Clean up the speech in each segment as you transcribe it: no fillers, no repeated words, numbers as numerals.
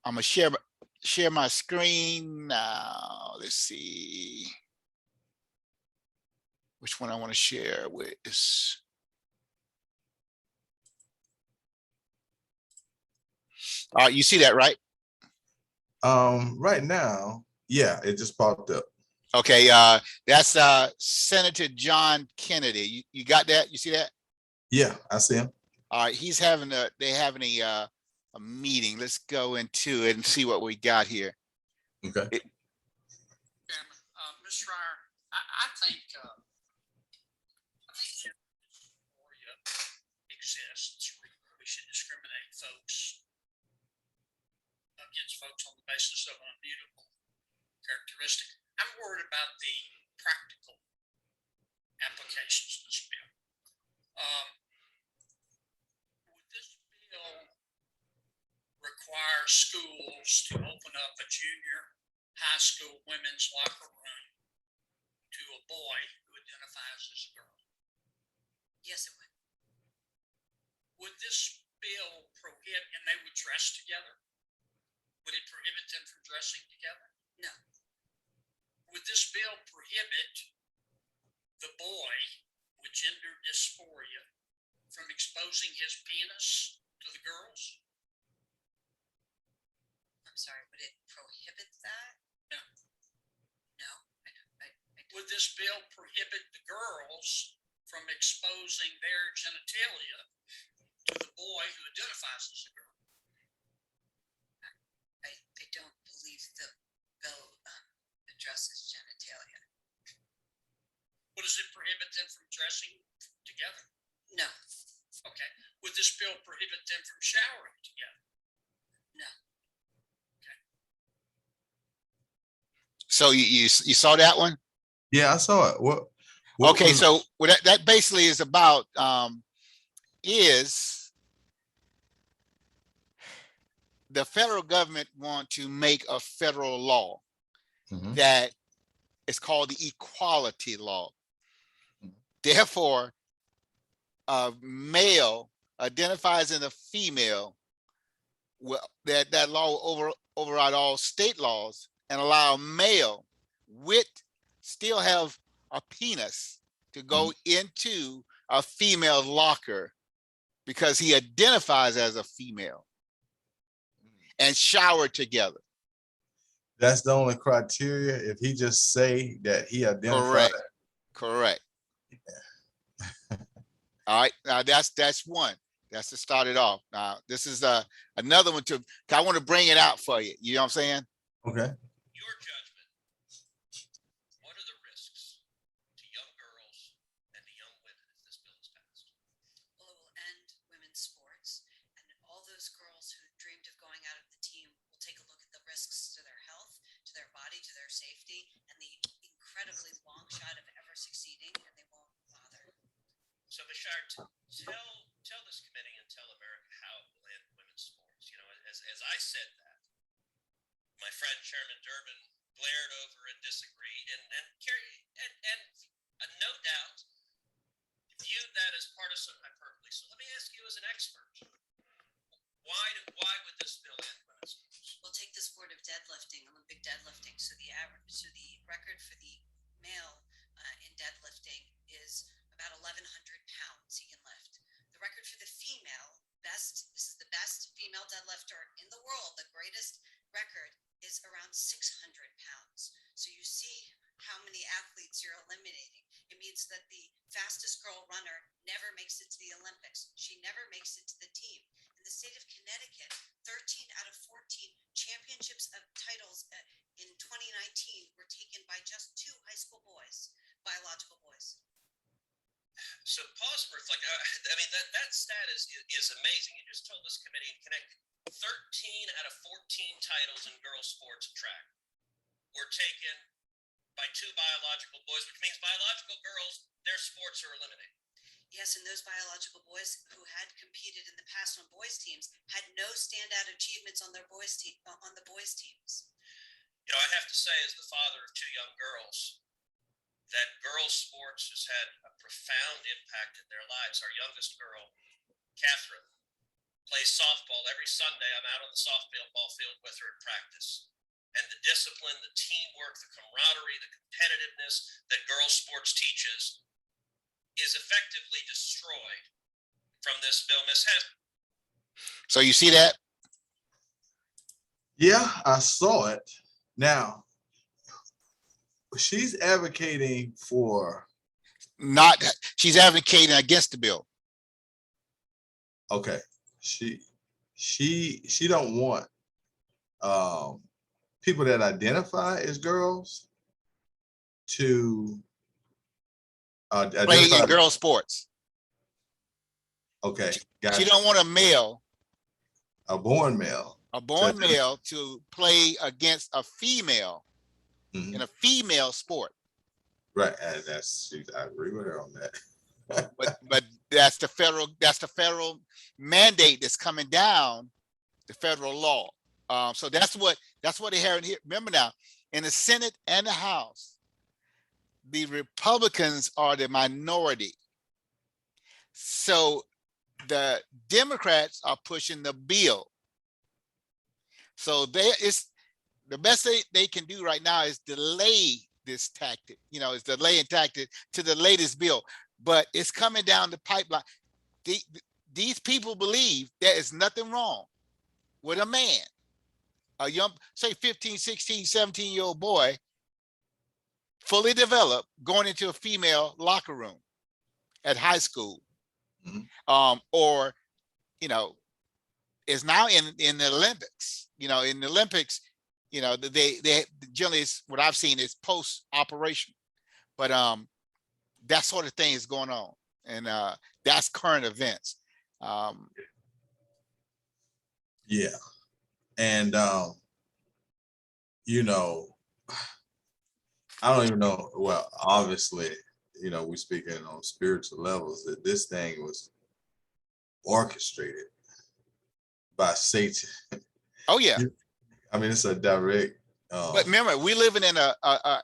I'm gonna share my screen now. Let's see which one I want to share with. All right, you see that, right? Right now, yeah, it just popped up. Okay, that's Senator John Kennedy. You got that? You see that? Yeah, I see him. All right, they're having a meeting. Let's go into it and see what we got here. Okay. Chairman, Ms. Schreier, I think dysphoria exists. We should discriminate folks against folks on the basis of an immutable characteristic. I'm worried about the practical applications of this bill. Would this bill require schools to open up a junior high school women's locker room to a boy who identifies as a girl? Yes, it would. Would this bill prohibit, and they would dress together? Would it prohibit them from dressing together? No. Would this bill prohibit the boy with gender dysphoria from exposing his penis to the girls? I'm sorry, would it prohibit that? No. No. Would this bill prohibit the girls from exposing their genitalia to the boy who identifies as a girl? I don't believe the bill addresses genitalia. Well, does it prohibit them from dressing together? No. Okay. Would this bill prohibit them from showering together? No. Okay. So you saw that one? Yeah, I saw it. What Okay, so what that basically is about is the federal government want to make a federal law that is called the equality law. Therefore, a male identifies in a female, well, that law will override all state laws and allow a male with still have a penis to go into a female locker because he identifies as a female and shower together. That's the only criteria. If he just say that he identified. Correct. All right, now that's one. That's to start it off. Now this is another one to. I want to bring it out for you. You know what I'm saying? Okay. Your judgment. What are the risks to young girls and to young women if this bill is passed? Well, it will end women's sports, and all those girls who dreamed of going out of the team will take a look at the risks to their health, to their body, to their safety, and the incredibly long shot of ever succeeding, and they won't bother. So, Bashar, tell this committee and tell America how it will end women's sports. You know, as I said that, my friend Chairman Durbin glared over and disagreed, and no doubt viewed that as partisan hyperbole. So let me ask you as an expert, why would this bill end women's sports? We'll take the sport of deadlifting, Olympic deadlifting. So the record for the male in deadlifting is about 1,100 pounds he can lift. The record for the female, this is the best female deadlifter in the world, the greatest record is around 600 pounds. So you see how many athletes you're eliminating. It means that the fastest girl runner never makes it to the Olympics. She never makes it to the team. In the state of Connecticut, 13 out of 14 championships of titles in 2019 were taken by just 2 high school boys, biological boys. So pause for reflect. I mean, that stat is amazing. You just told this committee in Connecticut 13 out of 14 titles in girls sports track were taken by 2 biological boys, which means biological girls, their sports are eliminated. Yes, and those biological boys who had competed in the past on boys teams had no standout achievements on their boys teams. You know, I have to say, as the father of two young girls, that girls' sports has had a profound impact in their lives. Our youngest girl, Catherine, plays softball every Sunday. I'm out on the softball field with her at practice. And the discipline, the teamwork, the camaraderie, the competitiveness that girls' sports teaches is effectively destroyed from this bill mishap. So you see that? Yeah, I saw it. Now, she's advocating for. She's advocating against the bill. Okay, she don't want people that identify as girls to Play in girl sports. Okay, She don't want a born male to play against a female in a female sport. Right, and I agree with her on that. but that's the federal mandate that's coming down, the federal law. So that's what they have here. Remember now, in the Senate and the House, the Republicans are the minority. So the Democrats are pushing the bill. So the best they can do right now is delay this tactic, is delaying tactic to the latest bill, but it's coming down the pipeline. These people believe there is nothing wrong with a man, a young, say 15, 16, 17-year-old boy, fully developed, going into a female locker room at high school, or, is now in the Olympics. In the Olympics, they generally, what I've seen is post-operation, but that sort of thing is going on, and that's current events. Yeah, and I don't even know. Well, obviously, we're speaking on spiritual levels, that this thing was orchestrated by Satan. Oh yeah. I mean, it's a direct. But remember, we're living in a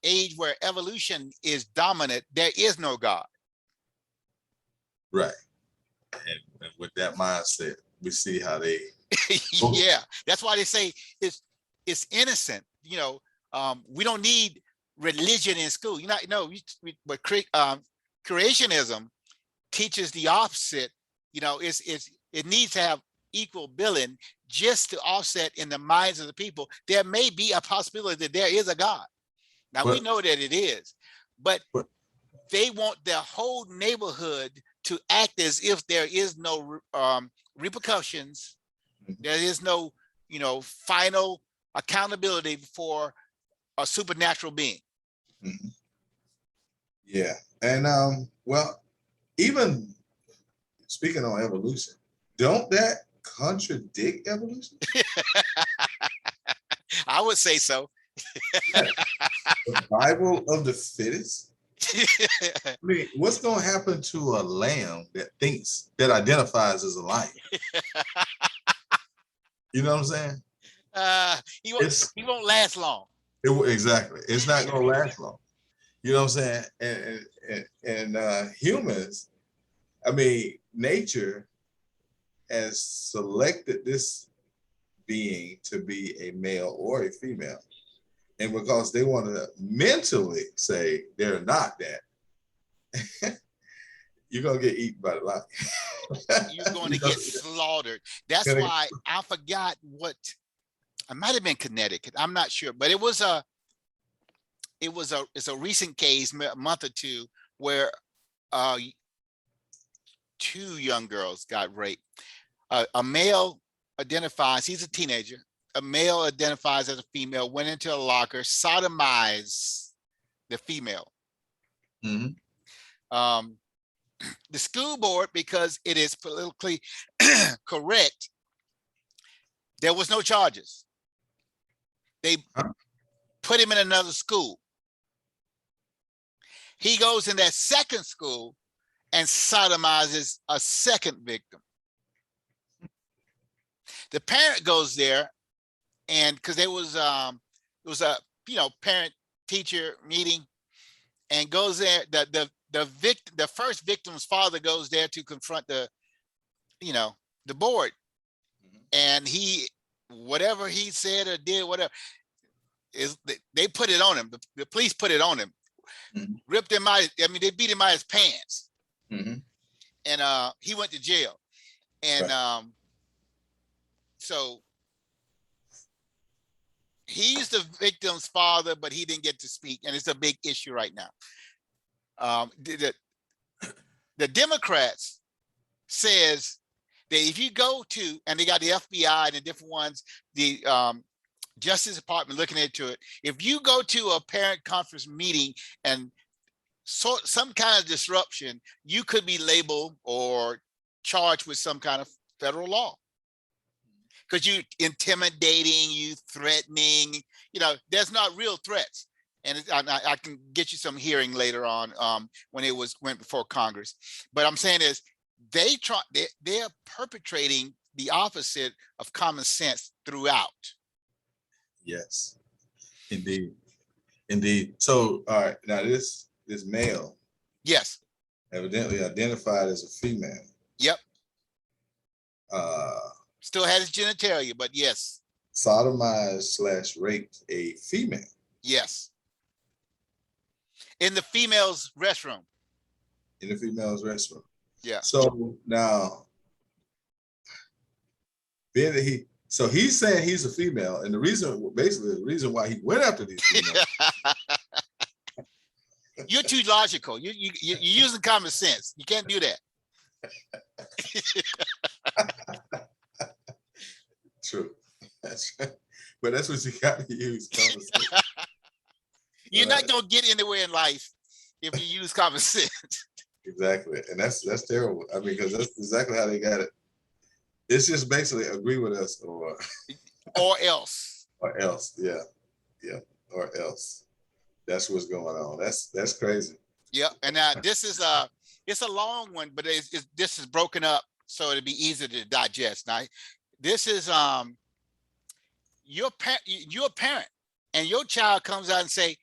age where evolution is dominant. There is no God. Right. And with that mindset, we see how they. Yeah, that's why they say it's innocent. We don't need religion in school. But creationism teaches the opposite. It needs to have equal billing just to offset in the minds of the people. There may be a possibility that there is a God. Now we know that it is, but they want their whole neighborhood to act as if there is no repercussions. There is no, final accountability for a supernatural being. Mm-hmm. Yeah, and well, even speaking on evolution, don't that contradict evolution? I would say so. Survival of the fittest. I mean, what's going to happen to a lamb that identifies as a lion? You know what I'm saying? He won't last long. Exactly. It's not going to last long. You know what I'm saying? And humans, I mean, nature has selected this being to be a male or a female. And because they want to mentally say they're not that, you're going to get eaten by the lion. You're going to get slaughtered. That's why I forgot what, it might have been Connecticut. I'm not sure, but it's a recent case, a month or two, where two young girls got raped. A male identifies, he's a teenager, a male identifies as a female, went into a locker, sodomized the female. Mm-hmm. The school board, because it is politically correct, there was no charges. They put him in another school. He goes in that second school and sodomizes a second victim. The parent goes there, and because it was a parent teacher meeting, and goes there. The first victim's father goes there to confront the board, and whatever he said or did, whatever, is they put it on him. The police put it on him, ripped him out. I mean, they beat him out his pants, and he went to jail. And so he's the victim's father, but he didn't get to speak, and it's a big issue right now. The Democrats says that if you go to, and they got the FBI and the different ones, the Justice Department looking into it. If you go to a parent conference meeting and some kind of disruption, you could be labeled or charged with some kind of federal law, because you intimidating, you threatening. There's not real threats. And I can get you some hearing later on when it went before Congress. But I'm saying is they're perpetrating the opposite of common sense throughout. Yes, indeed. So, all right, now this male, yes, evidently identified as a female. Yep. Still has his genitalia, but yes. Sodomized/raped a female. Yes. In the female's restroom. Yeah. So now, he's saying he's a female, and the reason why he went after these females. You're too logical. You're using common sense. You can't do that. True. But that's what you got to use. Common sense. You're not gonna get anywhere in life if you use common sense. Exactly, and that's terrible. I mean, because that's exactly how they got it. It's just basically agree with us or else. Or else, yeah, or else. That's what's going on. That's crazy. Yeah, and now this is it's a long one, but this is broken up so it'll be easier to digest. Now, this is you're a parent, and your child comes out and say,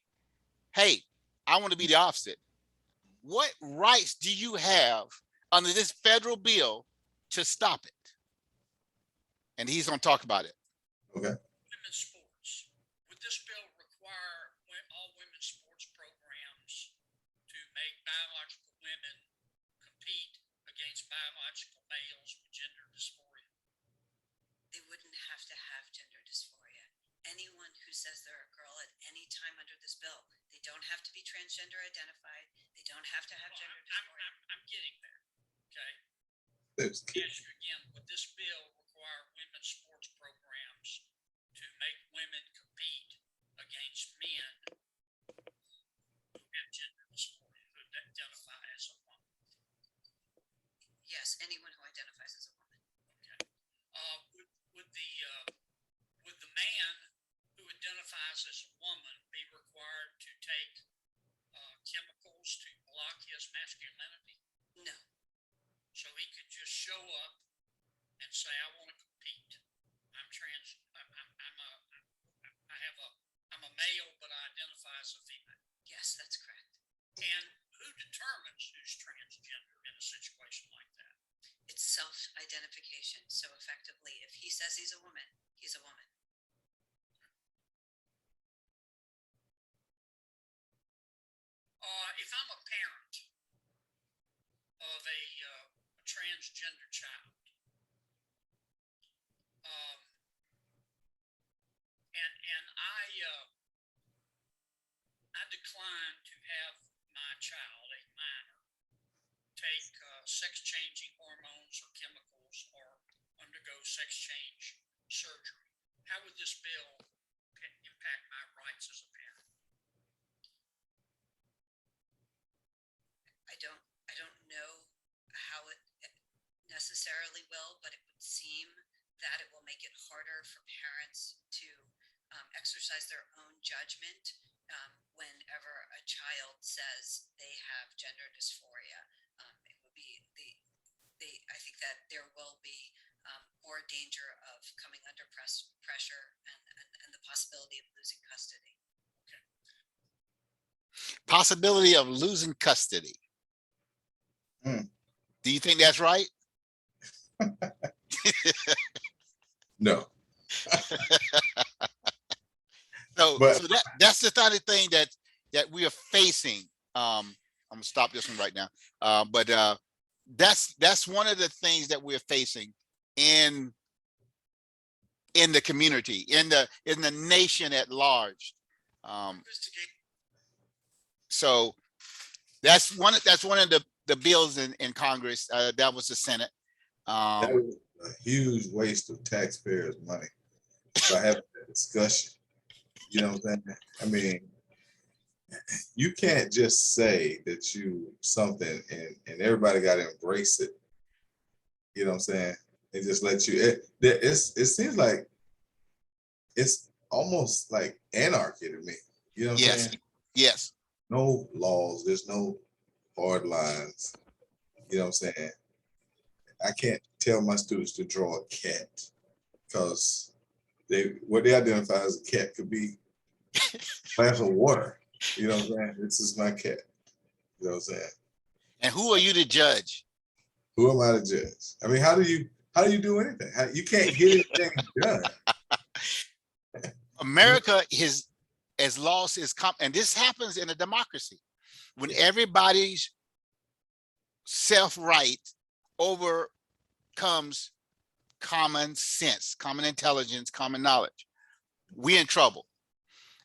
"Hey, I want to be the opposite." What rights do you have under this federal bill to stop it? And he's going to talk about it. Okay. Women's sports. Would this bill require all women's sports programs to make biological women compete against biological males with gender dysphoria? They wouldn't have to have gender dysphoria. Anyone who says they're a girl at any time under this bill, they don't have to be transgender identified. They don't have to have gender dysphoria. I'm getting there. Okay. Ask you again, would this bill require women's sports programs to make women compete against men who have gender dysphoria, who identify as a woman? Yes, anyone who identifies as a woman. Okay. Would the man who identifies as a woman be required to take chemicals to block his masculinity? No. So he could just show up and say, "I want to compete. I'm trans. I'm a male, but I identify as a female." Yes, that's correct. And who determines who's transgender in a situation like that? It's self-identification. So effectively, if he says he's a woman, he's a woman. If I'm a parent of a transgender child, and I decline to have my child, a minor, take sex-changing hormones or chemicals or undergo sex change surgery, how would this bill impact my rights as a parent? I don't know how it necessarily will, but it would seem that it will make it harder for parents to exercise their own judgment whenever a child says they have gender dysphoria. It would be I think that there will be more danger of coming under pressure and the possibility of losing custody. possibility of losing custody. Mm. Do you think that's right? No. So But that's the kind of thing that we are facing. I'm gonna stop this one right now. But that's one of the things that we're facing in the community, in the nation at large. So that's one of the bills in Congress. That was the Senate. that was a huge waste of taxpayers' money by having that discussion. You know what I'm saying? I mean, you can't just say that you something and everybody got to embrace it. You know what I'm saying? And just let you. It seems like it's almost like anarchy to me. You know what I'm saying? Yes. No laws. There's no hard lines. You know what I'm saying? I can't tell my students to draw a cat because what they identify as a cat could be a glass of water. You know what I'm saying? This is my cat. You know what I'm saying? And who are you to judge? Who am I to judge? I mean, how do you do anything? You can't get anything done. America has lost its and this happens in a democracy when everybody's self-right overcomes common sense, common intelligence, common knowledge. We're in trouble.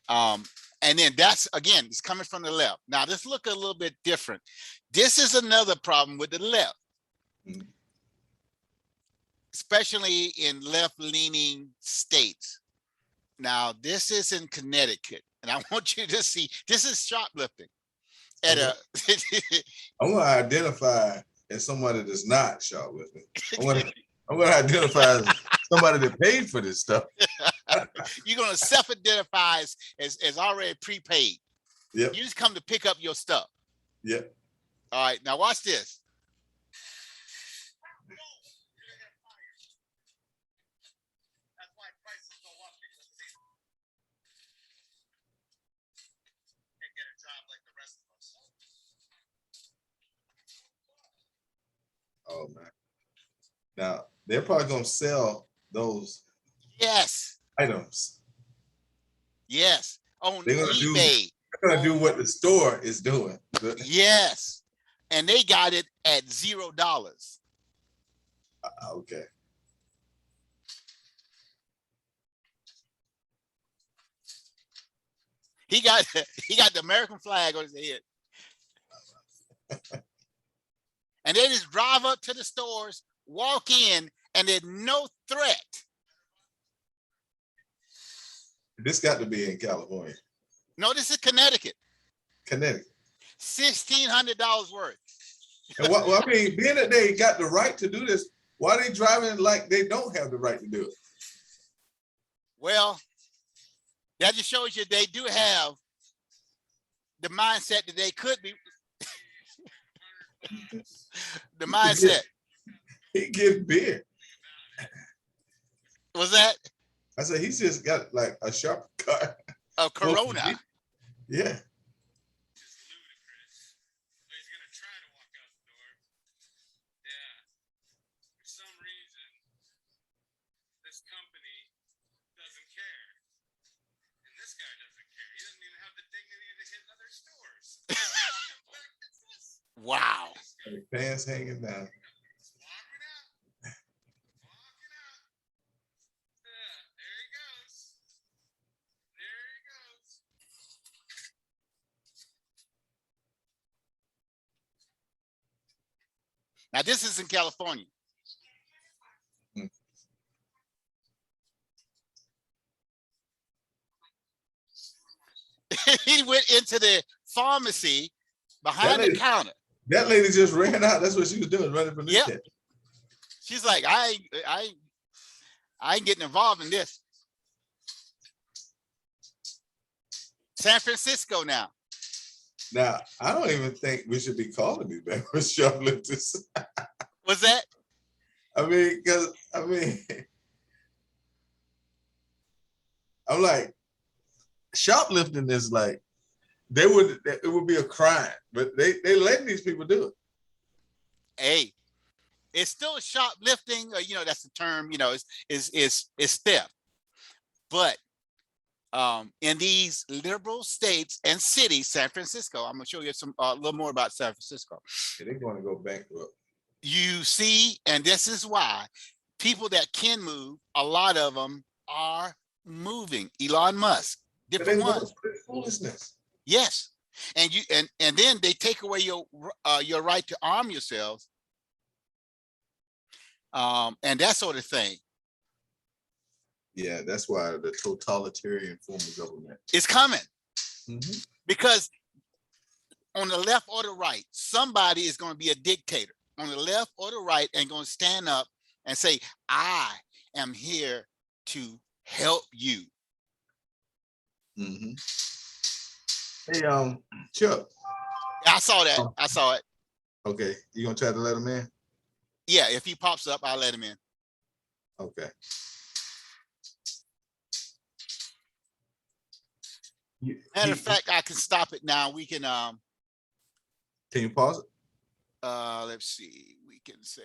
And then that's, again, it's coming from the left. Now let's look a little bit different. This is another problem with the left, especially in left-leaning states. Now, this is in Connecticut, and I want you to see, this is shoplifting. I'm going to identify as somebody that's not shoplifting. I'm going to identify as somebody that paid for this stuff. You're going to self-identify as already prepaid. Yep. You just come to pick up your stuff. Yep. All right, now watch this. Oh man! Now they're probably gonna sell those items. Yes, on they're gonna eBay. They're gonna do what the store is doing. Yes, and they got it at $0. Okay. He got the American flag on his head. And they just drive up to the stores, walk in, and there's no threat. This got to be in California. No, this is Connecticut. Connecticut. $1,600 worth. And well, I mean, being that they got the right to do this, why are they driving like they don't have the right to do it? Well, that just shows you they do have the mindset that they could be. The mindset. He get beer. Was that? I said he's just got like a sharp car. A Corona. Yeah. Wow. Pants hanging down. Now this is in California. He went into the pharmacy behind the counter. That lady just ran out. That's what she was doing, running from this kid. She's like, I ain't getting involved in this. San Francisco now. Now, I don't even think we should be calling these backwards shoplifters. What's that? I mean, I'm like, shoplifting is like, it would be a crime, but they letting these people do it. Hey, it's still shoplifting, you know, that's the term, you know, is theft. But in these liberal states and cities, San Francisco, I'm gonna show you some a little more about San Francisco. Yeah, they're going to go bankrupt. You see, and this is why people that can move, a lot of them are moving. Elon Musk, different ones. Foolishness. Yes, and you and then they take away your right to arm yourselves, and that sort of thing. Yeah, that's why the totalitarian form of government is coming. Mm-hmm. Because on the left or the right, somebody is going to be a dictator on the left or the right and going to stand up and say, I am here to help you. Mm-hmm. Hey, Chuck. I saw that. I saw it. Okay. You gonna try to let him in? Yeah, if he pops up, I'll let him in. Okay. Matter of fact, I can stop it now. We can you pause it? Let's see. We can say